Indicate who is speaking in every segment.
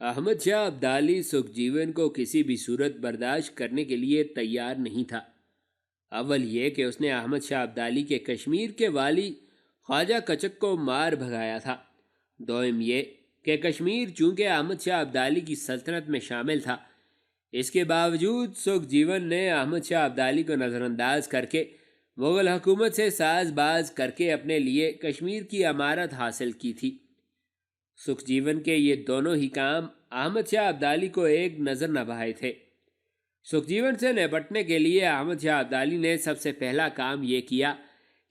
Speaker 1: احمد شاہ ابدالی سکھجیون کو کسی بھی صورت برداشت کرنے کے لیے تیار نہیں تھا۔ اول یہ کہ اس نے احمد شاہ ابدالی کے کشمیر کے والی خواجہ کچک کو مار بھگایا تھا۔ دوم یہ کہ کشمیر چونکہ احمد شاہ ابدالی کی سلطنت میں شامل تھا، اس کے باوجود سکھجیون نے احمد شاہ ابدالی کو نظر انداز کر کے مغل حکومت سے ساز باز کر کے اپنے لیے کشمیر کی امارت حاصل کی تھی۔ سکھجیون کے یہ دونوں ہی کام احمد شاہ ابدالی کو ایک نظر نہ بھائے تھے۔ سکھجیون سے نپٹنے کے لیے احمد شاہ ابدالی نے سب سے پہلا کام یہ کیا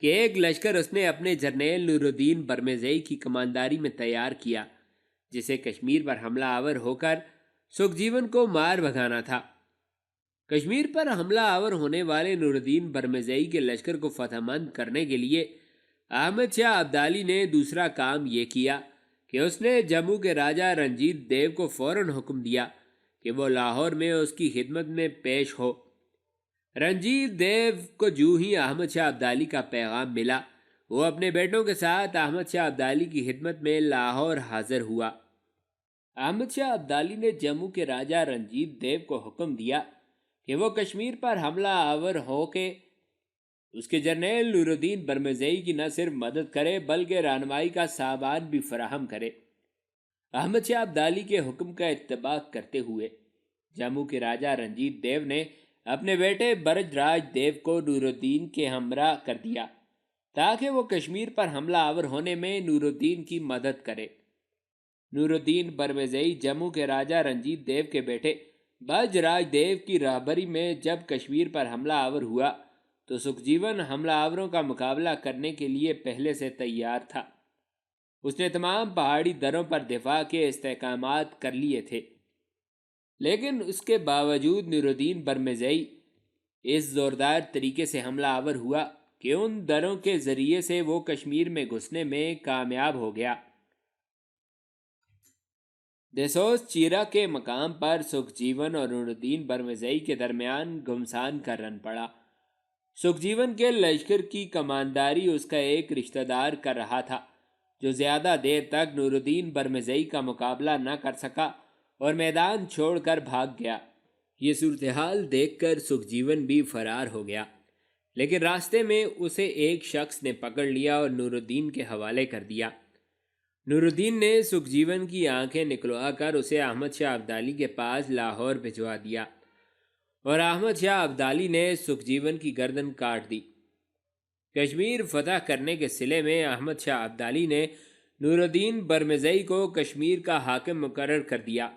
Speaker 1: کہ ایک لشکر اس نے اپنے جرنیل نور الدین برمزئی کی کمانداری میں تیار کیا، جسے کشمیر پر حملہ آور ہو کر سکھجیون کو مار بھگانا تھا۔ کشمیر پر حملہ آور ہونے والے نور الدین برمزئی کے لشکر کو فتح مند کرنے کے لیے احمد شاہ ابدالی نے دوسرا کام یہ کیا کہ اس نے جموں کے راجہ رنجیت دیو کو فوراً حکم دیا کہ وہ لاہور میں اس کی خدمت میں پیش ہو۔ رنجیت دیو کو جو ہی احمد شاہ ابدالی کا پیغام ملا، وہ اپنے بیٹوں کے ساتھ احمد شاہ ابدالی کی خدمت میں لاہور حاضر ہوا۔ احمد شاہ ابدالی نے جموں کے راجہ رنجیت دیو کو حکم دیا کہ وہ کشمیر پر حملہ آور ہو کے اس کے جرنیل نور الدین برمزئی کی نہ صرف مدد کرے بلکہ رہنمائی کا سامان بھی فراہم کرے۔ احمد شاہ ابدالی کے حکم کا اتباع کرتے ہوئے جموں کے راجہ رنجیت دیو نے اپنے بیٹے برج راج دیو کو نور الدین کے ہمراہ کر دیا تاکہ وہ کشمیر پر حملہ آور ہونے میں نور الدین کی مدد کرے۔ نور الدین برمزئی جموں کے راجہ رنجیت دیو کے بیٹے برج راج دیو کی رہبری میں جب کشمیر پر حملہ آور ہوا تو سکھجیون حملہ آوروں کا مقابلہ کرنے کے لیے پہلے سے تیار تھا۔ اس نے تمام پہاڑی دروں پر دفاع کے استحکامات کر لیے تھے، لیکن اس کے باوجود نور الدین برمزئی اس زوردار طریقے سے حملہ آور ہوا کہ ان دروں کے ذریعے سے وہ کشمیر میں گھسنے میں کامیاب ہو گیا۔ دسوس چیرا کے مقام پر سکھجیون اور نور الدین برمزئی کے درمیان گھمسان کا رن پڑا۔ سکھجیون کے لشکر کی کمانداری اس کا ایک رشتہ دار کر رہا تھا، جو زیادہ دیر تک نور الدین برمزئی کا مقابلہ نہ کر سکا اور میدان چھوڑ کر بھاگ گیا۔ یہ صورتحال دیکھ کر سکھجیون بھی فرار ہو گیا، لیکن راستے میں اسے ایک شخص نے پکڑ لیا اور نور الدین کے حوالے کر دیا۔ نور الدین نے سکھجیون کی آنکھیں نکلوا کر اسے احمد شاہ ابدالی کے پاس لاہور بھجوا دیا اور احمد شاہ ابدالی نے سکھجیون کی گردن کاٹ دی۔ کشمیر فتح کرنے کے صلے میں احمد شاہ ابدالی نے نور الدین برمزئی کو کشمیر کا حاکم مقرر کر دیا،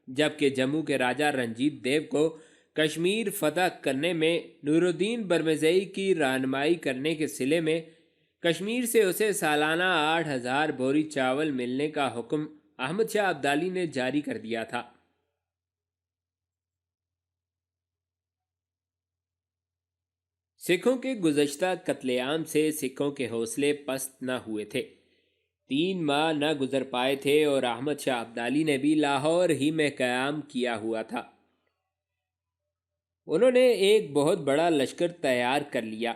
Speaker 1: جبکہ جموں کے راجہ رنجیت دیو کو کشمیر فتح کرنے میں نور الدین برمزئی کی رہنمائی کرنے کے صلے میں کشمیر سے اسے سالانہ 8,000 بوری چاول ملنے کا حکم احمد شاہ ابدالی نے جاری کر دیا تھا۔ سکھوں کے گزشتہ قتل عام سے سکھوں کے حوصلے پست نہ ہوئے تھے۔ 3 ماہ نہ گزر پائے تھے اور احمد شاہ ابدالی نے بھی لاہور ہی میں قیام کیا ہوا تھا۔ انہوں نے ایک بہت بڑا لشکر تیار کر لیا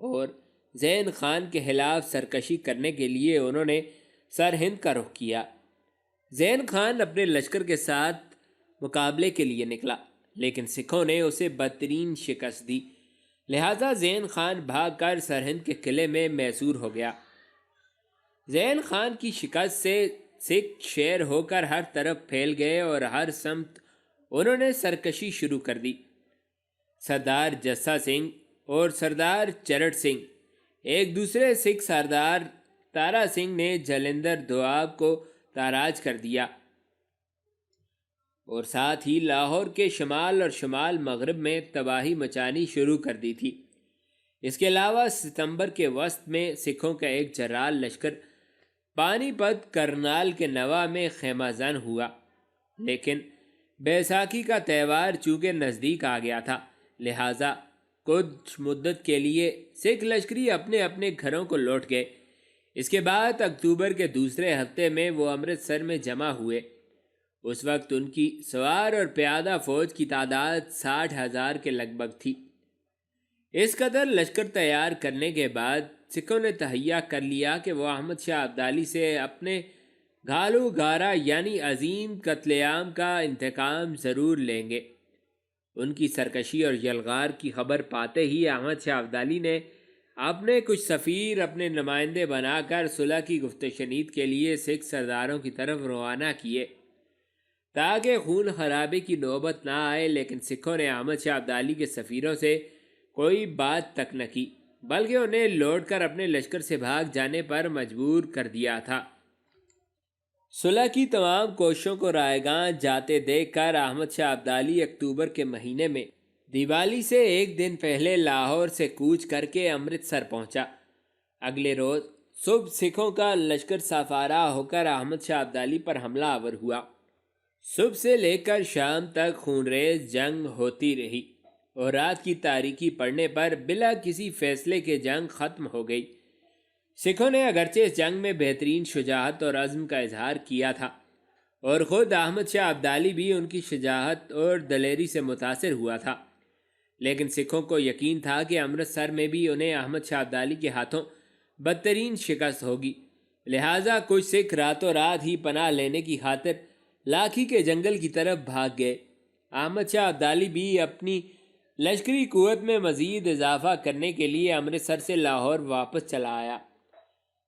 Speaker 1: اور زین خان کے خلاف سرکشی کرنے کے لیے انہوں نے سرہند کا رخ کیا۔ زین خان اپنے لشکر کے ساتھ مقابلے کے لیے نکلا، لیکن سکھوں نے اسے بدترین شکست دی، لہٰذا زین خان بھاگ کر سرہند کے قلعے میں میسور ہو گیا۔ زین خان کی شکست سے سکھ شیر ہو کر ہر طرف پھیل گئے اور ہر سمت انہوں نے سرکشی شروع کر دی۔ سردار جسا سنگھ اور سردار چرٹ سنگھ، ایک دوسرے سکھ سردار تارا سنگھ نے جلندر دوآب کو تاراج کر دیا اور ساتھ ہی لاہور کے شمال اور شمال مغرب میں تباہی مچانی شروع کر دی تھی۔ اس کے علاوہ ستمبر کے وسط میں سکھوں کا ایک جرال لشکر پانی پت کرنال کے نوا میں خیمہ زن ہوا، لیکن بیساکھی کا تہوار چونکہ نزدیک آ گیا تھا، لہٰذا کچھ مدت کے لیے سکھ لشکری اپنے اپنے گھروں کو لوٹ گئے۔ اس کے بعد اکتوبر کے دوسرے ہفتے میں وہ امرتسر میں جمع ہوئے۔ اس وقت ان کی سوار اور پیادہ فوج کی تعداد 60,000 کے لگ بھگ تھی۔ اس قدر لشکر تیار کرنے کے بعد سکھوں نے تہیہ کر لیا کہ وہ احمد شاہ ابدالی سے اپنے گھالو گارا یعنی عظیم قتل عام کا انتقام ضرور لیں گے۔ ان کی سرکشی اور یلغار کی خبر پاتے ہی احمد شاہ ابدالی نے اپنے کچھ سفیر اپنے نمائندے بنا کر صلح کی گفت و شنید کے لیے سکھ سرداروں کی طرف روانہ کیے تاکہ خون خرابے کی نوبت نہ آئے، لیکن سکھوں نے احمد شاہ ابدالی کے سفیروں سے کوئی بات تک نہ کی، بلکہ انہیں لوٹ کر اپنے لشکر سے بھاگ جانے پر مجبور کر دیا تھا۔ صلح کی تمام کوششوں کو رائیگاں جاتے دیکھ کر احمد شاہ ابدالی اکتوبر کے مہینے میں دیوالی سے ایک دن پہلے لاہور سے کوچ کر کے امرتسر پہنچا۔ اگلے روز صبح سکھوں کا لشکر سافارہ ہو کر احمد شاہ ابدالی پر حملہ آور ہوا۔ صبح سے لے کر شام تک خونریز جنگ ہوتی رہی اور رات کی تاریکی پڑنے پر بلا کسی فیصلے کے جنگ ختم ہو گئی۔ سکھوں نے اگرچہ اس جنگ میں بہترین شجاعت اور عزم کا اظہار کیا تھا اور خود احمد شاہ ابدالی بھی ان کی شجاعت اور دلیری سے متاثر ہوا تھا، لیکن سکھوں کو یقین تھا کہ امرتسر میں بھی انہیں احمد شاہ ابدالی کے ہاتھوں بدترین شکست ہوگی، لہٰذا کچھ سکھ راتوں رات ہی پناہ لینے کی خاطر لاکھی کے جنگل کی طرف بھاگ گئے۔ احمد شاہ ابدالی بھی اپنی لشکری قوت میں مزید اضافہ کرنے کے لیے امرتسر سے لاہور واپس چلا آیا۔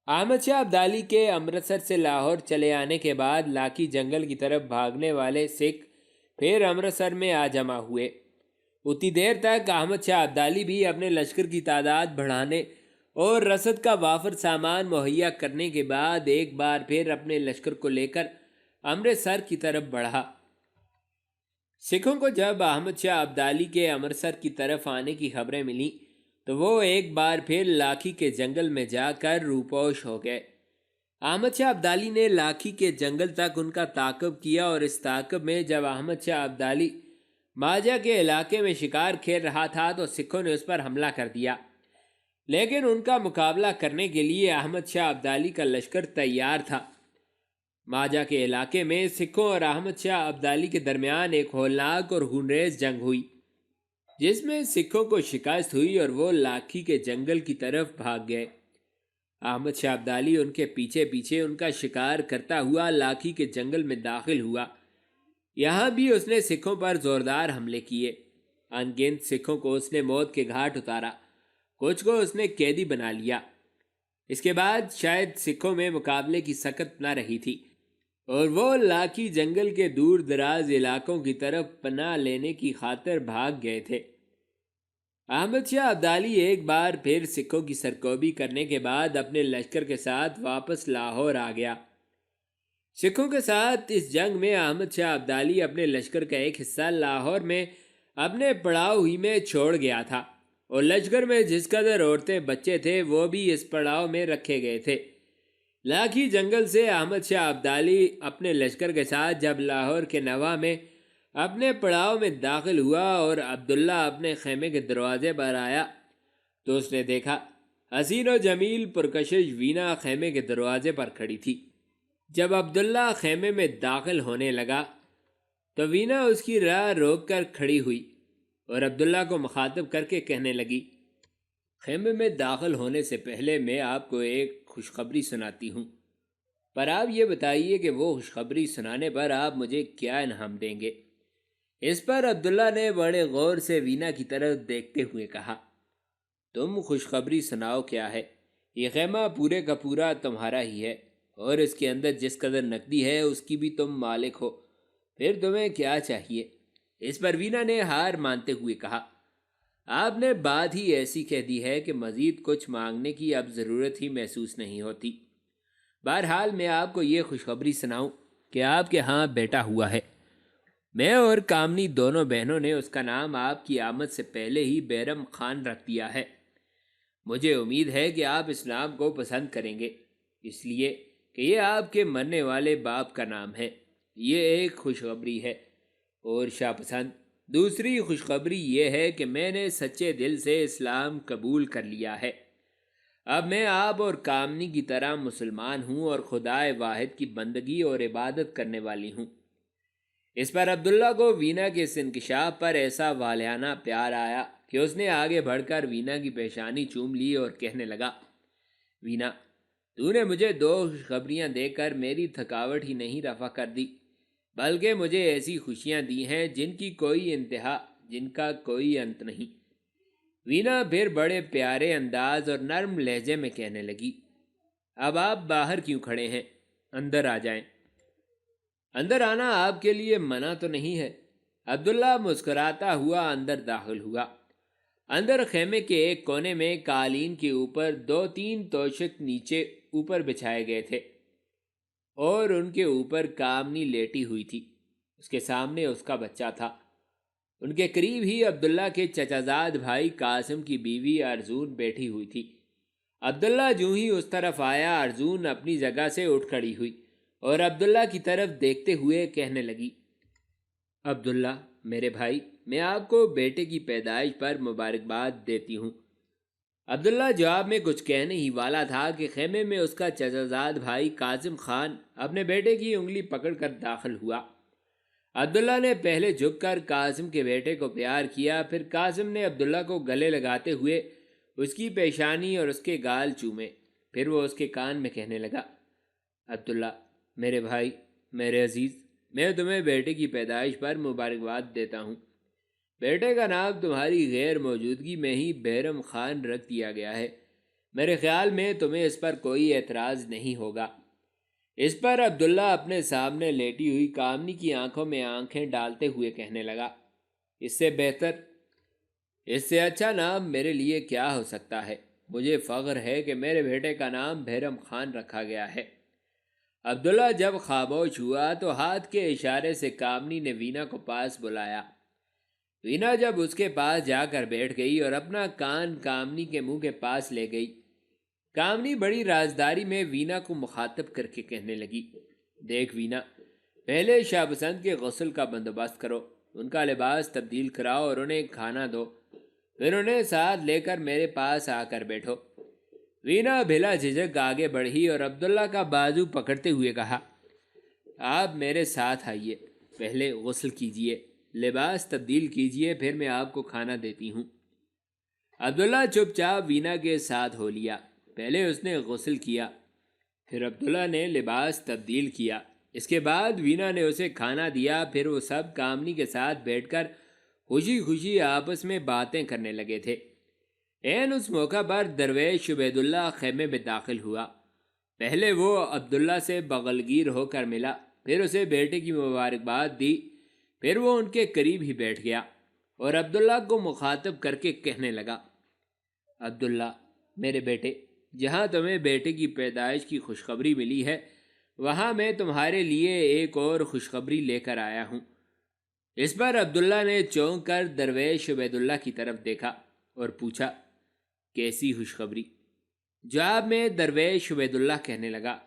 Speaker 1: احمد شاہ ابدالی کے امرتسر سے لاہور چلے آنے کے بعد لاکھی جنگل کی طرف بھاگنے والے سکھ پھر امرتسر میں آ جمع ہوئے۔ اتنی دیر تک احمد شاہ ابدالی بھی اپنے لشکر کی تعداد بڑھانے اور رسد کا وافر سامان مہیا کرنے کے بعد ایک بار پھر اپنے لشکر کو لے کر امرتسر کی طرف بڑھا۔ سکھوں کو جب احمد شاہ ابدالی کے امرتسر کی طرف آنے کی خبریں ملیں تو وہ ایک بار پھر لاکھی کے جنگل میں جا کر روپوش ہو گئے۔ احمد شاہ ابدالی نے لاکھی کے جنگل تک ان کا تعاقب کیا اور اس تعاقب میں جب احمد شاہ ابدالی ماجہ کے علاقے میں شکار کھیل رہا تھا تو سکھوں نے اس پر حملہ کر دیا، لیکن ان کا مقابلہ کرنے کے لیے احمد شاہ ابدالی کا لشکر تیار تھا۔ ماجہ کے علاقے میں سکھوں اور احمد شاہ ابدالی کے درمیان ایک ہولناک اور خونریز جنگ ہوئی، جس میں سکھوں کو شکست ہوئی اور وہ لاکھی کے جنگل کی طرف بھاگ گئے۔ احمد شاہ ابدالی ان کے پیچھے پیچھے ان کا شکار کرتا ہوا لاکھی کے جنگل میں داخل ہوا۔ یہاں بھی اس نے سکھوں پر زوردار حملے کیے۔ ان گنت سکھوں کو اس نے موت کے گھاٹ اتارا، کچھ کو اس نے قیدی بنا لیا۔ اس کے بعد شاید سکھوں میں مقابلے کی سکت نہ رہی تھی اور وہ لاکھی جنگل کے دور دراز علاقوں کی طرف پناہ لینے کی خاطر بھاگ گئے تھے۔ احمد شاہ ابدالی ایک بار پھر سکھوں کی سرکوبی کرنے کے بعد اپنے لشکر کے ساتھ واپس لاہور آ گیا۔ سکھوں کے ساتھ اس جنگ میں احمد شاہ ابدالی اپنے لشکر کا ایک حصہ لاہور میں اپنے پڑاؤ ہی میں چھوڑ گیا تھا اور لشکر میں جس قدر عورتیں بچے تھے وہ بھی اس پڑاؤ میں رکھے گئے تھے۔ لاکھی جنگل سے احمد شاہ ابدالی اپنے لشکر کے ساتھ جب لاہور کے نواح میں اپنے پڑاؤ میں داخل ہوا اور عبداللہ اپنے خیمے کے دروازے پر آیا تو اس نے دیکھا حسین و جمیل پرکشش وینا خیمے کے دروازے پر کھڑی تھی۔ جب عبداللہ خیمے میں داخل ہونے لگا تو وینا اس کی راہ روک کر کھڑی ہوئی اور عبداللہ کو مخاطب کر کے کہنے لگی، خیمے میں داخل ہونے سے پہلے میں آپ کو ایک خوشخبری سناتی ہوں، پر آپ یہ بتائیے کہ وہ خوشخبری سنانے پر آپ مجھے کیا انعام دیں گے؟ اس پر عبداللہ نے بڑے غور سے وینا کی طرف دیکھتے ہوئے کہا، تم خوشخبری سناؤ کیا ہے؟ یہ خیمہ پورے کا پورا تمہارا ہی ہے اور اس کے اندر جس قدر نقدی ہے اس کی بھی تم مالک ہو، پھر تمہیں کیا چاہیے؟ اس پر وینا نے ہار مانتے ہوئے کہا، آپ نے بات ہی ایسی کہہ دی ہے کہ مزید کچھ مانگنے کی اب ضرورت ہی محسوس نہیں ہوتی۔ بہرحال میں آپ کو یہ خوشخبری سناؤں کہ آپ کے ہاں بیٹا ہوا ہے۔ میں اور کامنی دونوں بہنوں نے اس کا نام آپ کی آمد سے پہلے ہی بیرم خان رکھ دیا ہے۔ مجھے امید ہے کہ آپ اس نام کو پسند کریں گے، اس لیے کہ یہ آپ کے مرنے والے باپ کا نام ہے۔ یہ ایک خوشخبری ہے۔ اور شاہ پسند، دوسری خوشخبری یہ ہے کہ میں نے سچے دل سے اسلام قبول کر لیا ہے۔ اب میں آپ اور کامنی کی طرح مسلمان ہوں اور خدائے واحد کی بندگی اور عبادت کرنے والی ہوں۔ اس پر عبداللہ کو وینا کے اس انکشاف پر ایسا والہانہ پیار آیا کہ اس نے آگے بڑھ کر وینا کی پیشانی چوم لی اور کہنے لگا، وینا تو نے مجھے 2 خوشخبریاں دے کر میری تھکاوٹ ہی نہیں رفع کر دی، بلکہ مجھے ایسی خوشیاں دی ہیں جن کی کوئی انتہا، جن کا کوئی انت نہیں۔ وینا پھر بڑے پیارے انداز اور نرم لہجے میں کہنے لگی، اب آپ باہر کیوں کھڑے ہیں؟ اندر آ جائیں۔ اندر آنا آپ کے لیے منع تو نہیں ہے۔ عبداللہ مسکراتا ہوا اندر داخل ہوا۔ اندر خیمے کے ایک کونے میں قالین کے اوپر 2-3 توشک نیچے اوپر بچھائے گئے تھے اور ان کے اوپر کامنی لیٹی ہوئی تھی۔ اس کے سامنے اس کا بچہ تھا۔ ان کے قریب ہی عبداللہ کے چچا زاد بھائی قاسم کی بیوی ارزون بیٹھی ہوئی تھی۔ عبداللہ جو ہی اس طرف آیا، ارزون اپنی جگہ سے اٹھ کھڑی ہوئی اور عبداللہ کی طرف دیکھتے ہوئے کہنے لگی، عبداللہ میرے بھائی، میں آپ کو بیٹے کی پیدائش پر مبارکباد دیتی ہوں۔ عبداللہ جواب میں کچھ کہنے ہی والا تھا کہ خیمے میں اس کا چچا زاد بھائی قاسم خان اپنے بیٹے کی انگلی پکڑ کر داخل ہوا۔ عبداللہ نے پہلے جھک کر قاسم کے بیٹے کو پیار کیا، پھر قاسم نے عبداللہ کو گلے لگاتے ہوئے اس کی پیشانی اور اس کے گال چومے۔ پھر وہ اس کے کان میں کہنے لگا، عبداللہ میرے بھائی، میرے عزیز، میں تمہیں بیٹے کی پیدائش پر مبارکباد دیتا ہوں۔ بیٹے کا نام تمہاری غیر موجودگی میں ہی بیرم خان رکھ دیا گیا ہے۔ میرے خیال میں تمہیں اس پر کوئی اعتراض نہیں ہوگا۔ اس پر عبداللہ اپنے سامنے لیٹی ہوئی کامنی کی آنکھوں میں آنکھیں ڈالتے ہوئے کہنے لگا، اس سے بہتر، اس سے اچھا نام میرے لیے کیا ہو سکتا ہے؟ مجھے فخر ہے کہ میرے بیٹے کا نام بیرم خان رکھا گیا ہے۔ عبداللہ جب خاموش ہوا تو ہاتھ کے اشارے سے کامنی نے وینا کو پاس بلایا۔ وینا جب اس کے پاس جا کر بیٹھ گئی اور اپنا کان کامنی کے منہ کے پاس لے گئی، کامنی بڑی رازداری میں وینا کو مخاطب کر کے کہنے لگی، دیکھ وینا، پہلے شاہ بسنت کے غسل کا بندوبست کرو، ان کا لباس تبدیل کراؤ اور انہیں کھانا دو، پھر انہیں ساتھ لے کر میرے پاس آ کر بیٹھو۔ وینا بلا جھجک آگے بڑھی اور عبداللہ کا بازو پکڑتے ہوئے کہا، آپ میرے ساتھ آئیے، پہلے غسل کیجئے، لباس تبدیل کیجئے، پھر میں آپ کو کھانا دیتی ہوں۔ عبداللہ چپ چاپ وینا کے ساتھ ہو لیا۔ پہلے اس نے غسل کیا، پھر عبداللہ نے لباس تبدیل کیا، اس کے بعد وینا نے اسے کھانا دیا، پھر وہ سب کامنی کے ساتھ بیٹھ کر خوشی خوشی آپس میں باتیں کرنے لگے تھے۔ عین اس موقع پر درویش عبید اللہ خیمے میں داخل ہوا۔ پہلے وہ عبداللہ سے بغلگیر ہو کر ملا، پھر اسے بیٹے کی مبارکباد دی، پھر وہ ان کے قریب ہی بیٹھ گیا اور عبداللہ کو مخاطب کر کے کہنے لگا، عبداللہ میرے بیٹے، جہاں تمہیں بیٹے کی پیدائش کی خوشخبری ملی ہے، وہاں میں تمہارے لیے ایک اور خوشخبری لے کر آیا ہوں۔ اس پر عبداللہ نے چونک کر درویش عبید اللہ کی طرف دیکھا اور پوچھا، کیسی خوشخبری؟ جواب میں درویش عبید اللہ کہنے لگا،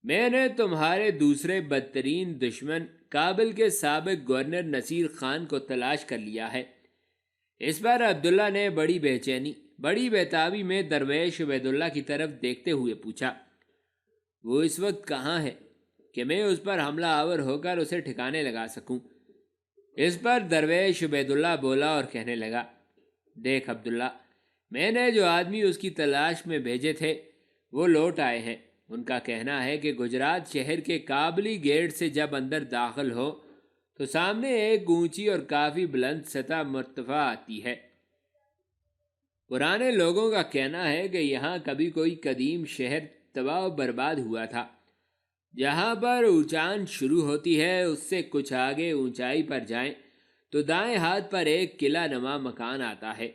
Speaker 1: میں نے تمہارے دوسرے بدترین دشمن کابل کے سابق گورنر نصیر خان کو تلاش کر لیا ہے۔ اس پر عبداللہ نے بڑی بے چینی، بڑی بیتابی میں درویش عبید اللہ کی طرف دیکھتے ہوئے پوچھا، وہ اس وقت کہاں ہے کہ میں اس پر حملہ آور ہو کر اسے ٹھکانے لگا سکوں؟ اس پر درویش عبید اللہ بولا اور کہنے لگا، دیکھ عبداللہ، میں نے جو آدمی اس کی تلاش میں بھیجے تھے وہ لوٹ آئے ہیں۔ ان کا کہنا ہے کہ گجرات شہر کے کابلی گیٹ سے جب اندر داخل ہو تو سامنے ایک اونچی اور کافی بلند سطح مرتفع آتی ہے۔ پرانے لوگوں کا کہنا ہے کہ یہاں کبھی کوئی قدیم شہر تباہ و برباد ہوا تھا۔ جہاں پر اونچان شروع ہوتی ہے اس سے کچھ آگے اونچائی پر جائیں تو دائیں ہاتھ پر ایک قلعہ نما مکان آتا ہے۔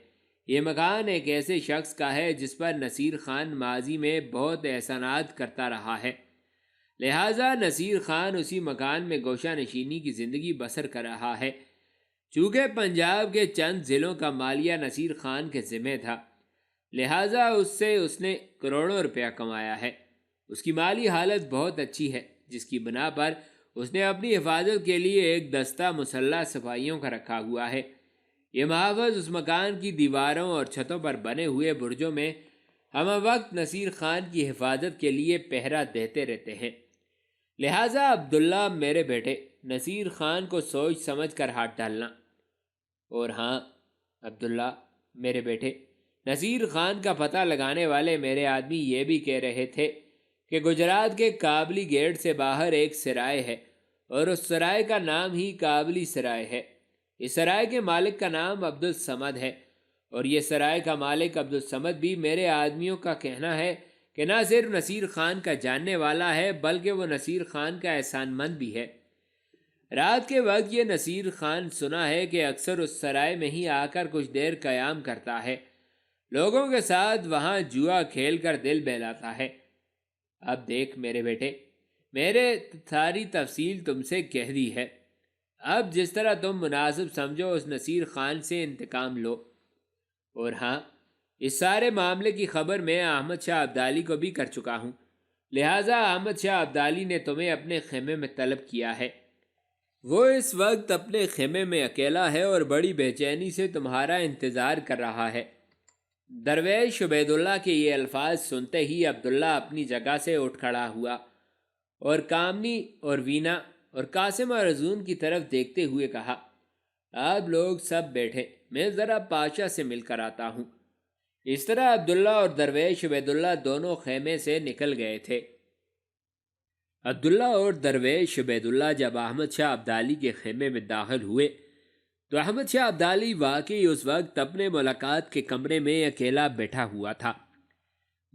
Speaker 1: یہ مکان ایک ایسے شخص کا ہے جس پر نصیر خان ماضی میں بہت احسانات کرتا رہا ہے، لہٰذا نصیر خان اسی مکان میں گوشہ نشینی کی زندگی بسر کر رہا ہے۔ چونکہ پنجاب کے چند ضلعوں کا مالیہ نصیر خان کے ذمہ تھا، لہٰذا اس سے اس نے کروڑوں روپیہ کمایا ہے۔ اس کی مالی حالت بہت اچھی ہے، جس کی بنا پر اس نے اپنی حفاظت کے لیے ایک دستہ مسلح سپاہیوں کا رکھا ہوا ہے۔ یہ محافظ اس مکان کی دیواروں اور چھتوں پر بنے ہوئے برجوں میں ہم وقت نصیر خان کی حفاظت کے لیے پہرا دیتے رہتے ہیں۔ لہٰذا عبداللہ میرے بیٹے، نصیر خان کو سوچ سمجھ کر ہاتھ ڈالنا۔ اور ہاں عبداللہ میرے بیٹے، نصیر خان کا پتہ لگانے والے میرے آدمی یہ بھی کہہ رہے تھے کہ گجرات کے کابلی گیٹ سے باہر ایک سرائے ہے اور اس سرائے کا نام ہی کابلی سرائے ہے۔ اس سرائے کے مالک کا نام عبدالصمد ہے، اور یہ سرائے کا مالک عبدالصمد بھی میرے آدمیوں کا کہنا ہے کہ نہ صرف نصیر خان کا جاننے والا ہے بلکہ وہ نصیر خان کا احسان مند بھی ہے۔ رات کے وقت یہ نصیر خان سنا ہے کہ اکثر اس سرائے میں ہی آ کر کچھ دیر قیام کرتا ہے، لوگوں کے ساتھ وہاں جوا کھیل کر دل بہلاتا ہے۔ اب دیکھ میرے بیٹے، میرے ساری تفصیل تم سے کہہ دی ہے، اب جس طرح تم مناسب سمجھو اس نصیر خان سے انتقام لو۔ اور ہاں، اس سارے معاملے کی خبر میں احمد شاہ ابدالی کو بھی کر چکا ہوں، لہٰذا احمد شاہ ابدالی نے تمہیں اپنے خیمے میں طلب کیا ہے۔ وہ اس وقت اپنے خیمے میں اکیلا ہے اور بڑی بے چینی سے تمہارا انتظار کر رہا ہے۔ درویش عبید اللہ کے یہ الفاظ سنتے ہی عبداللہ اپنی جگہ سے اٹھ کھڑا ہوا اور کامنی اور وینا اور قاسم اور ارجن کی طرف دیکھتے ہوئے کہا، آپ لوگ سب بیٹھے، میں ذرا پاشا سے مل کر آتا ہوں۔ اس طرح عبداللہ اور درویش عبید اللہ دونوں خیمے سے نکل گئے تھے۔ عبداللہ اور درویش عبید اللہ جب احمد شاہ ابدالی کے خیمے میں داخل ہوئے تو احمد شاہ ابدالی واقعی اس وقت اپنے ملاقات کے کمرے میں اکیلا بیٹھا ہوا تھا۔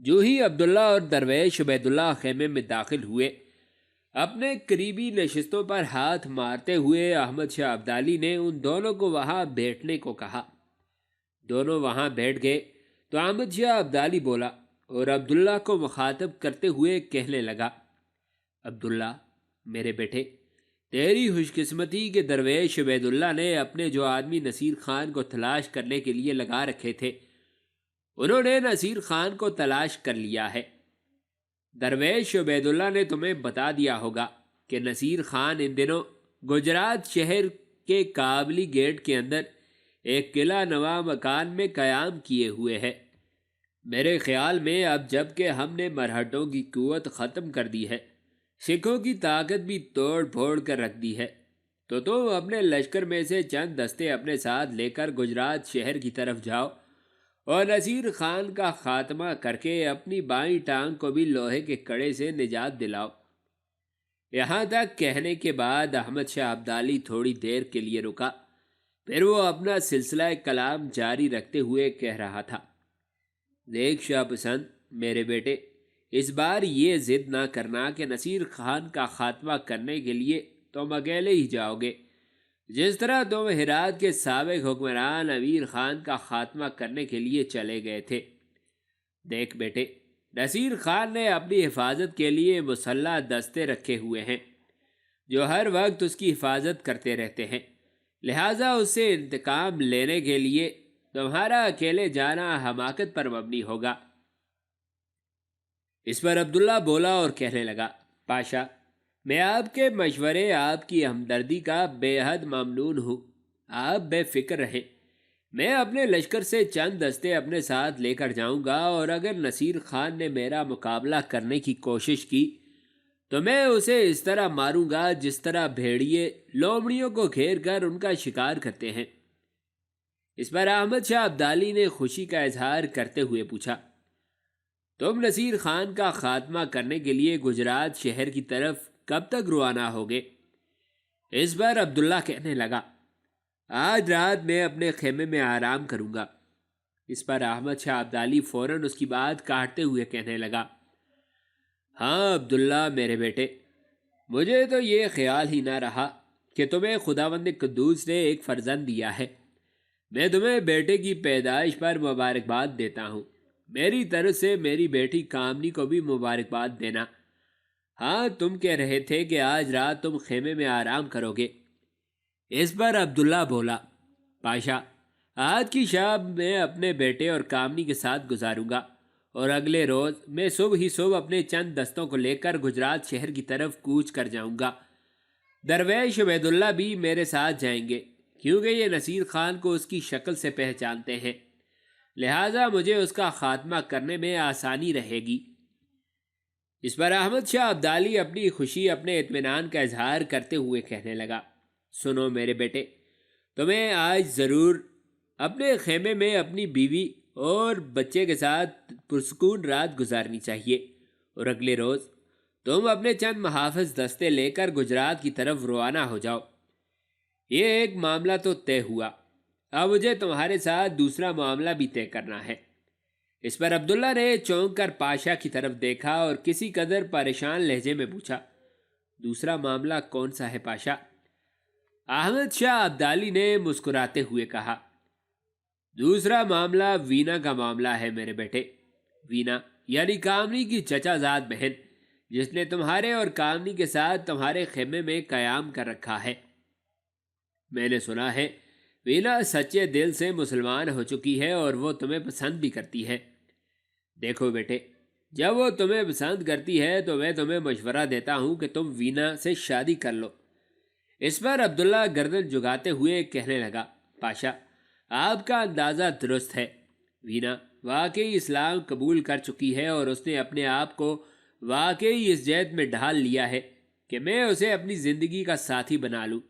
Speaker 1: جو ہی عبداللہ اور درویش عبید اللہ خیمے میں داخل ہوئے، اپنے قریبی نشستوں پر ہاتھ مارتے ہوئے احمد شاہ ابدالی نے ان دونوں کو وہاں بیٹھنے کو کہا۔ دونوں وہاں بیٹھ گئے تو احمد شاہ ابدالی بولا اور عبداللہ کو مخاطب کرتے ہوئے کہنے لگا، عبداللہ میرے بیٹے، تیری خوش قسمتی کہ درویش عبید اللہ نے اپنے جو آدمی نصیر خان کو تلاش کرنے کے لیے لگا رکھے تھے، انہوں نے نصیر خان کو تلاش کر لیا ہے۔ درویش عبید اللہ نے تمہیں بتا دیا ہوگا کہ نصیر خان ان دنوں گجرات شہر کے کابلی گیٹ کے اندر ایک قلعہ نما مکان میں قیام کیے ہوئے ہے۔ میرے خیال میں اب جب کہ ہم نے مرہٹوں کی قوت ختم کر دی ہے، سکھوں کی طاقت بھی توڑ پھوڑ کر رکھ دی ہے، تو تم اپنے لشکر میں سے چند دستے اپنے ساتھ لے کر گجرات شہر کی طرف جاؤ اور نصیر خان کا خاتمہ کر کے اپنی بائیں ٹانگ کو بھی لوہے کے کڑے سے نجات دلاؤ۔ یہاں تک کہنے کے بعد احمد شاہ ابدالی تھوڑی دیر کے لیے رکا، پھر وہ اپنا سلسلہ کلام جاری رکھتے ہوئے کہہ رہا تھا، دیکھ شاہ پسند میرے بیٹے، اس بار یہ ضد نہ کرنا کہ نصیر خان کا خاتمہ کرنے کے لیے تم اکیلے ہی جاؤ گے، جس طرح تم ہرات کے سابق حکمران امیر خان کا خاتمہ کرنے کے لیے چلے گئے تھے۔ دیکھ بیٹے، نصیر خان نے اپنی حفاظت کے لیے مسلح دستے رکھے ہوئے ہیں جو ہر وقت اس کی حفاظت کرتے رہتے ہیں، لہٰذا اس سے انتقام لینے کے لیے تمہارا اکیلے جانا حماقت پر مبنی ہوگا۔ اس پر عبداللہ بولا اور کہنے لگا، پاشا، میں آپ کے مشورے، آپ کی ہمدردی کا بے حد ممنون ہوں، آپ بے فکر رہیں، میں اپنے لشکر سے چند دستے اپنے ساتھ لے کر جاؤں گا، اور اگر نصیر خان نے میرا مقابلہ کرنے کی کوشش کی تو میں اسے اس طرح ماروں گا جس طرح بھیڑیے لومڑیوں کو گھیر کر ان کا شکار کرتے ہیں۔ اس پر احمد شاہ ابدالی نے خوشی کا اظہار کرتے ہوئے پوچھا، تم نصیر خان کا خاتمہ کرنے کے لیے گجرات شہر کی طرف کب تک روانہ ہوگے؟ اس پر عبداللہ کہنے لگا، آج رات میں اپنے خیمے میں آرام کروں گا۔ اس پر احمد شاہ ابدالی فوراً اس کی بات کاٹتے ہوئے کہنے لگا، ہاں عبداللہ میرے بیٹے، مجھے تو یہ خیال ہی نہ رہا کہ تمہیں خداوند قدوس نے ایک فرزند دیا ہے۔ میں تمہیں بیٹے کی پیدائش پر مبارکباد دیتا ہوں، میری طرف سے میری بیٹی کامنی کو بھی مبارکباد دینا۔ ہاں، تم کہہ رہے تھے کہ آج رات تم خیمے میں آرام کرو گے۔ اس پر عبداللہ بولا، پاشا، آج کی شام میں اپنے بیٹے اور کامنی کے ساتھ گزاروں گا، اور اگلے روز میں صبح ہی صبح اپنے چند دستوں کو لے کر گجرات شہر کی طرف کوچ کر جاؤں گا۔ درویش عبید اللہ بھی میرے ساتھ جائیں گے، کیونکہ یہ نصیر خان کو اس کی شکل سے پہچانتے ہیں، لہٰذا مجھے اس کا خاتمہ کرنے میں آسانی رہے گی۔ اس پر احمد شاہ ابدالی اپنی خوشی، اپنے اطمینان کا اظہار کرتے ہوئے کہنے لگا، سنو میرے بیٹے، تمہیں آج ضرور اپنے خیمے میں اپنی بیوی اور بچے کے ساتھ پرسکون رات گزارنی چاہیے، اور اگلے روز تم اپنے چند محافظ دستے لے کر گجرات کی طرف روانہ ہو جاؤ۔ یہ ایک معاملہ تو طے ہوا، اب مجھے تمہارے ساتھ دوسرا معاملہ بھی طے کرنا ہے۔ اس پر عبداللہ نے چونک کر پاشا کی طرف دیکھا اور کسی قدر پریشان لہجے میں پوچھا، دوسرا معاملہ کون سا ہے پاشا؟ احمد شاہ ابدالی نے مسکراتے ہوئے کہا، دوسرا معاملہ وینا کا معاملہ ہے میرے بیٹے۔ وینا یعنی کامنی کی چچا زاد بہن، جس نے تمہارے اور کامنی کے ساتھ تمہارے خیمے میں قیام کر رکھا ہے۔ میں نے سنا ہے وینا سچے دل سے مسلمان ہو چکی ہے اور وہ تمہیں پسند بھی کرتی ہے۔ دیکھو بیٹے، جب وہ تمہیں پسند کرتی ہے تو میں تمہیں مشورہ دیتا ہوں کہ تم وینا سے شادی کر لو۔ اس پر عبداللہ گردن جھکاتے ہوئے کہنے لگا، پاشا آپ کا اندازہ درست ہے، وینا واقعی اسلام قبول کر چکی ہے اور اس نے اپنے آپ کو واقعی اس جہد میں ڈھال لیا ہے کہ میں اسے اپنی زندگی کا ساتھی بنا لوں۔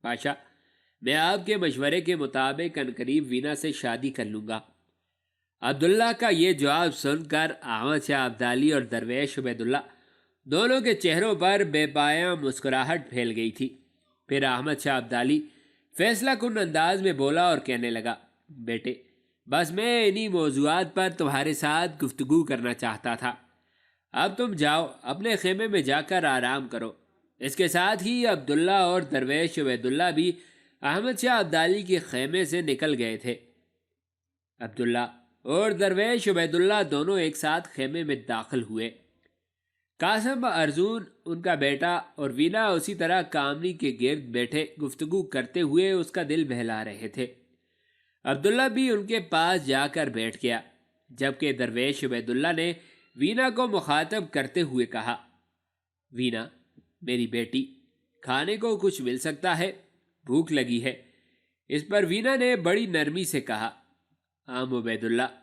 Speaker 1: پاشا میں آپ کے مشورے کے مطابق عنقریب وینا سے شادی کر لوں گا۔ عبداللہ کا یہ جواب سن کر احمد شاہ ابدالی اور درویش عبید اللہ دونوں کے چہروں پر بے پایاں مسکراہٹ پھیل گئی تھی۔ پھر احمد شاہ ابدالی فیصلہ کن انداز میں بولا اور کہنے لگا، بیٹے بس میں انہی موضوعات پر تمہارے ساتھ گفتگو کرنا چاہتا تھا۔ اب تم جاؤ اپنے خیمے میں جا کر آرام کرو۔ اس کے ساتھ ہی عبداللہ اور درویش عبید اللہ بھی احمد شاہ ابدالی کے خیمے سے نکل گئے تھے۔ عبداللہ اور درویش عبید اللہ دونوں ایک ساتھ خیمے میں داخل ہوئے۔ قاسم ارزون ان کا بیٹا اور وینا اسی طرح کامنی کے گرد بیٹھے گفتگو کرتے ہوئے اس کا دل بہلا رہے تھے۔ عبداللہ بھی ان کے پاس جا کر بیٹھ گیا، جبکہ درویش عبید اللہ نے وینا کو مخاطب کرتے ہوئے کہا، وینا میری بیٹی، کھانے کو کچھ مل سکتا ہے؟ بھوک لگی ہے۔ اس پر وینا نے بڑی نرمی سے کہا، عبید اللہ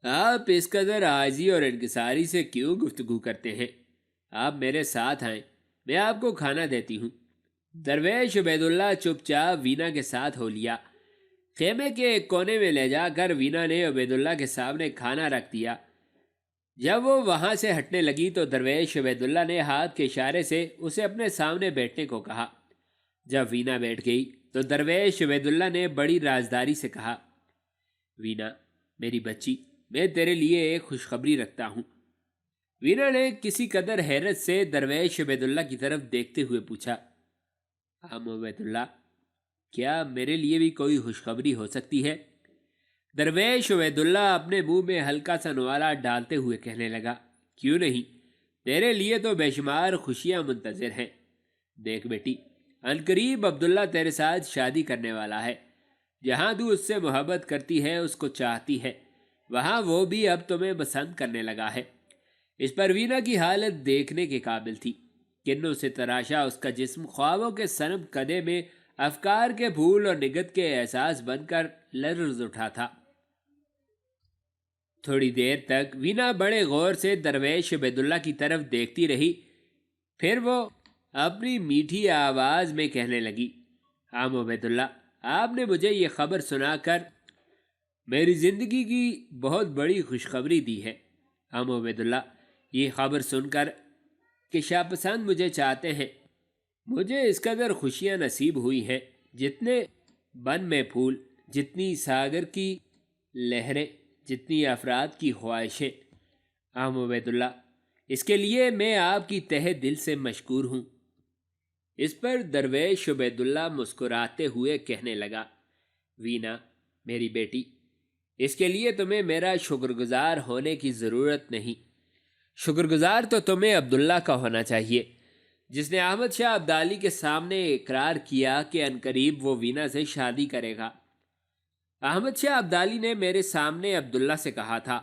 Speaker 1: آپ اس قدر عاجزی اور انکساری سے کیوں گفتگو کرتے ہیں؟ آپ میرے ساتھ آئیں، میں آپ کو کھانا دیتی ہوں۔ درویش عبید اللہ چپ چاپ وینا کے ساتھ ہو لیا۔ خیمے کے ایک کونے میں لے جا کر وینا نے عبید اللہ کے سامنے کھانا رکھ دیا۔ جب وہ وہاں سے ہٹنے لگی تو درویش عبید اللہ نے ہاتھ کے اشارے سے اسے اپنے سامنے بیٹھنے کو کہا۔ جب وینا بیٹھ گئی تو درویش عبید اللہ نے بڑی رازداری سے کہا، وینا میری بچی، میں تیرے لیے ایک خوشخبری رکھتا ہوں۔ وینا نے کسی قدر حیرت سے درویش عبید اللہ کی طرف دیکھتے ہوئے پوچھا، عبید اللہ کیا میرے لیے بھی کوئی خوشخبری ہو سکتی ہے؟ درویش عبید اللہ اپنے منہ میں ہلکا سا نوالا ڈالتے ہوئے کہنے لگا، کیوں نہیں، تیرے لیے تو بے شمار خوشیاں منتظر ہیں۔ دیکھ بیٹی، عنقریب عبداللہ تیرے ساتھ شادی کرنے والا ہے۔ جہاں تو اس سے محبت کرتی ہے، اس کو چاہتی ہے، وہاں وہ بھی اب تمہیں پسند کرنے لگا ہے۔ اس پر وینا کی حالت دیکھنے کے قابل تھی۔ کنوں سے تراشا اس کا جسم خوابوں کے صنم قدے میں افکار کے پھول اور نگت کے احساس بن کر لرز اٹھا تھا۔ تھوڑی دیر تک وینا بڑے غور سے درویش عبید اللہ کی طرف دیکھتی رہی، پھر وہ اپنی میٹھی آواز میں کہنے لگی، عبید اللہ آپ نے مجھے یہ خبر سنا کر میری زندگی کی بہت بڑی خوشخبری دی ہے۔ عبید اللہ یہ خبر سن کر کہ شاہ پسند مجھے چاہتے ہیں، مجھے اس قدر خوشیاں نصیب ہوئی ہیں، جتنے بن میں پھول، جتنی ساگر کی لہریں، جتنی افراد کی خواہشیں۔ عبید اللہ اس کے لیے میں آپ کی تہہ دل سے مشکور ہوں۔ اس پر درویش عبید اللہ مسکراتے ہوئے کہنے لگا، وینا میری بیٹی، اس کے لیے تمہیں میرا شکر گزار ہونے کی ضرورت نہیں۔ شکر گزار تو تمہیں عبداللہ کا ہونا چاہیے، جس نے احمد شاہ ابدالی کے سامنے اقرار کیا کہ عنقریب وہ وینا سے شادی کرے گا۔ احمد شاہ ابدالی نے میرے سامنے عبداللہ سے کہا تھا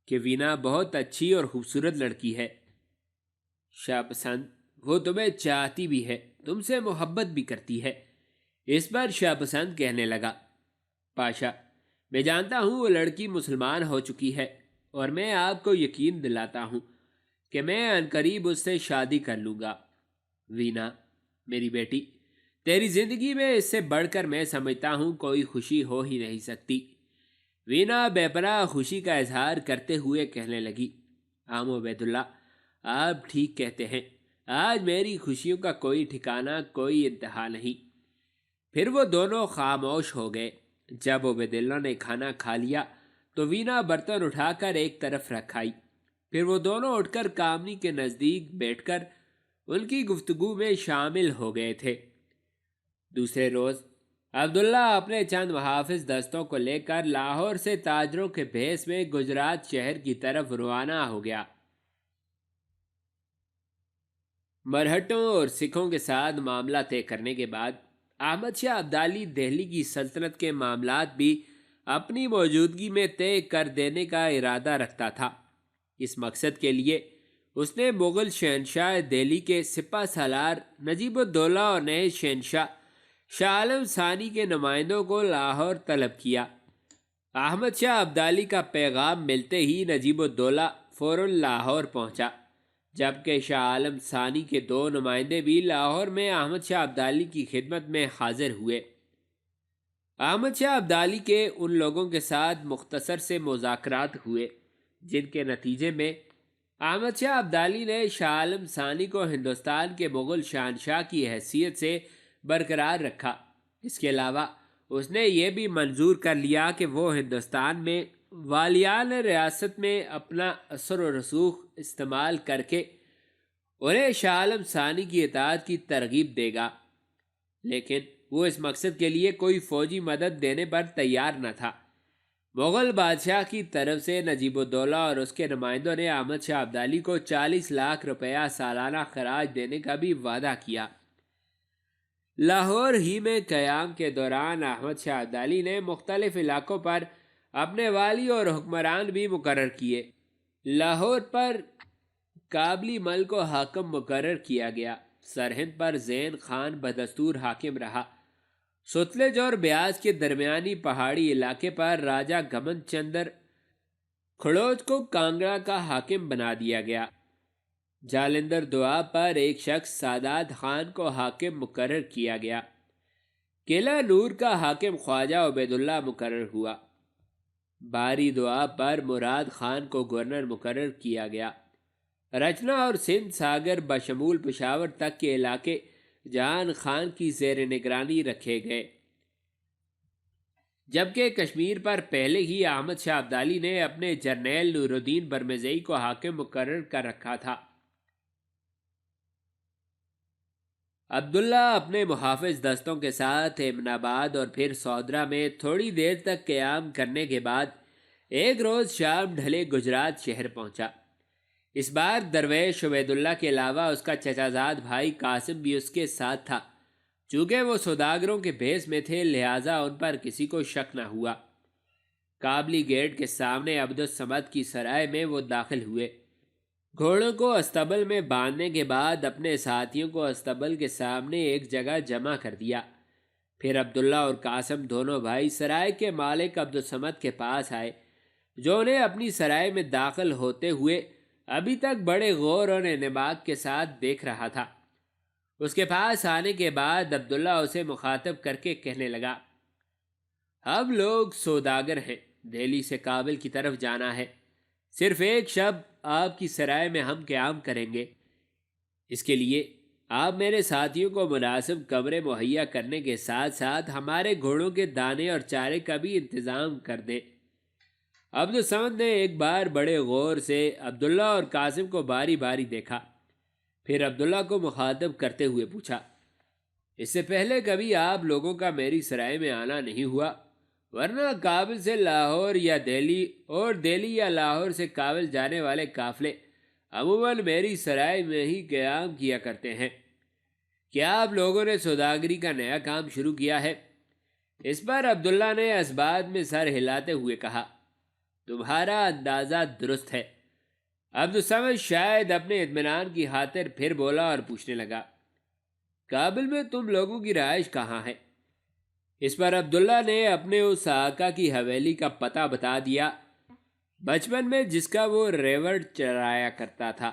Speaker 1: کہ وینا بہت اچھی اور خوبصورت لڑکی ہے، شاہ پسند وہ تمہیں چاہتی بھی ہے، تم سے محبت بھی کرتی ہے۔ اس پر شاہ پسند کہنے لگا، پاشا میں جانتا ہوں وہ لڑکی مسلمان ہو چکی ہے، اور میں آپ کو یقین دلاتا ہوں کہ میں عنقریب اس سے شادی کر لوں گا۔ وینا میری بیٹی، تیری زندگی میں اس سے بڑھ کر میں سمجھتا ہوں کوئی خوشی ہو ہی نہیں سکتی۔ وینا بے پناہ خوشی کا اظہار کرتے ہوئے کہنے لگی، عبید اللہ آپ ٹھیک کہتے ہیں، آج میری خوشیوں کا کوئی ٹھکانہ، کوئی انتہا نہیں۔ پھر وہ دونوں خاموش ہو گئے۔ جب عبیداللہ نے کھانا کھا لیا تو وینا برتن اٹھا کر ایک طرف رکھ آئی۔ پھر وہ دونوں اٹھ کر کامنی کے نزدیک بیٹھ کر ان کی گفتگو میں شامل ہو گئے تھے۔ دوسرے روز عبداللہ اپنے چند محافظ دستوں کو لے کر لاہور سے تاجروں کے بھیس میں گجرات شہر کی طرف روانہ ہو گیا۔ مرہٹوں اور سکھوں کے ساتھ معاملہ طے کرنے کے بعد احمد شاہ ابدالی دہلی کی سلطنت کے معاملات بھی اپنی موجودگی میں طے کر دینے کا ارادہ رکھتا تھا۔ اس مقصد کے لیے اس نے مغل شہنشاہ دہلی کے سپہ سالار نجیب الدولہ اور نئے شہنشاہ شاہ عالم ثانی کے نمائندوں کو لاہور طلب کیا۔ احمد شاہ ابدالی کا پیغام ملتے ہی نجیب الدولہ فوراً لاہور پہنچا، جبکہ شاہ عالم ثانی کے 2 نمائندے بھی لاہور میں احمد شاہ ابدالی کی خدمت میں حاضر ہوئے۔ احمد شاہ ابدالی کے ان لوگوں کے ساتھ مختصر سے مذاکرات ہوئے جن کے نتیجے میں احمد شاہ ابدالی نے شاہ عالم ثانی کو ہندوستان کے مغل شہنشاہ کی حیثیت سے برقرار رکھا۔ اس کے علاوہ اس نے یہ بھی منظور کر لیا کہ وہ ہندوستان میں والیان ریاست میں اپنا اثر و رسوخ استعمال کر کے انہیں شاہ عالم ثانی کی اطاعت کی ترغیب دے گا، لیکن وہ اس مقصد کے لیے کوئی فوجی مدد دینے پر تیار نہ تھا۔ مغل بادشاہ کی طرف سے نجیب الدولہ اور اس کے نمائندوں نے احمد شاہ ابدالی کو 40 لاکھ روپیہ سالانہ خراج دینے کا بھی وعدہ کیا۔ لاہور ہی میں قیام کے دوران احمد شاہ ابدالی نے مختلف علاقوں پر اپنے والی اور حکمران بھی مقرر کیے۔ لاہور پر کابلی مل کو حاکم مقرر کیا گیا۔ سرہند پر زین خان بدستور حاکم رہا۔ ستلج اور بیاس کے درمیانی پہاڑی علاقے پر راجہ گمن چندر کھڑوچ کو کانگڑا کا حاکم بنا دیا گیا۔ جالندھر دواب پر ایک شخص سادات خان کو حاکم مقرر کیا گیا۔ قلعہ نور کا حاکم خواجہ عبیداللہ مقرر ہوا۔ باری دواب پر مراد خان کو گورنر مقرر کیا گیا۔ رچنا اور سندھ ساگر بشمول پشاور تک کے علاقے جہان خان کی زیر نگرانی رکھے گئے، جبکہ کشمیر پر پہلے ہی احمد شاہ ابدالی نے اپنے جرنیل نور الدین برمزئی کو حاکم مقرر کر رکھا تھا۔ عبداللہ اپنے محافظ دستوں کے ساتھ ایمن آباد اور پھر سودرہ میں تھوڑی دیر تک قیام کرنے کے بعد ایک روز شام ڈھلے گجرات شہر پہنچا۔ اس بار درویش عبیداللہ کے علاوہ اس کا چچا زاد بھائی قاسم بھی اس کے ساتھ تھا۔ چونکہ وہ سوداگروں کے بھیس میں تھے لہٰذا ان پر کسی کو شک نہ ہوا۔ کابلی گیٹ کے سامنے عبدالصمد کی سرائے میں وہ داخل ہوئے۔ گھوڑوں کو استبل میں باندھنے کے بعد اپنے ساتھیوں کو استبل کے سامنے ایک جگہ جمع کر دیا۔ پھر عبداللہ اور قاسم دونوں بھائی سرائے کے مالک عبدالصمد کے پاس آئے، جو انہیں اپنی سرائے میں داخل ہوتے ہوئے ابھی تک بڑے غور اور انباق کے ساتھ دیکھ رہا تھا۔ اس کے پاس آنے کے بعد عبداللہ اسے مخاطب کر کے کہنے لگا، ہم لوگ سوداگر ہیں، دہلی سے کابل کی طرف جانا ہے۔ صرف ایک شب آپ کی سرائے میں ہم قیام کریں گے۔ اس کے لیے آپ میرے ساتھیوں کو مناسب کمرے مہیا کرنے کے ساتھ ساتھ ہمارے گھوڑوں کے دانے اور چارے کا بھی انتظام کر دیں۔ عبدالصمد نے ایک بار بڑے غور سے عبداللہ اور قاسم کو باری باری دیکھا، پھر عبداللہ کو مخاطب کرتے ہوئے پوچھا، اس سے پہلے کبھی آپ لوگوں کا میری سرائے میں آنا نہیں ہوا؟ ورنہ کابل سے لاہور یا دہلی اور دہلی یا لاہور سے کابل جانے والے قافلے عموماً میری سرائے میں ہی قیام کیا کرتے ہیں۔ کیا آپ لوگوں نے سوداگری کا نیا کام شروع کیا ہے؟ اس پر عبداللہ نے اسبات میں سر ہلاتے ہوئے کہا، تمہارا اندازہ درست ہے۔ عبدالصمد شاید اپنے اطمینان کی خاطر پھر بولا اور پوچھنے لگا، کابل میں تم لوگوں کی رہائش کہاں ہے؟ اس پر عبداللہ نے اپنے اس آقا کی حویلی کا پتہ بتا دیا بچپن میں جس کا وہ ریوڑ چرایا کرتا تھا۔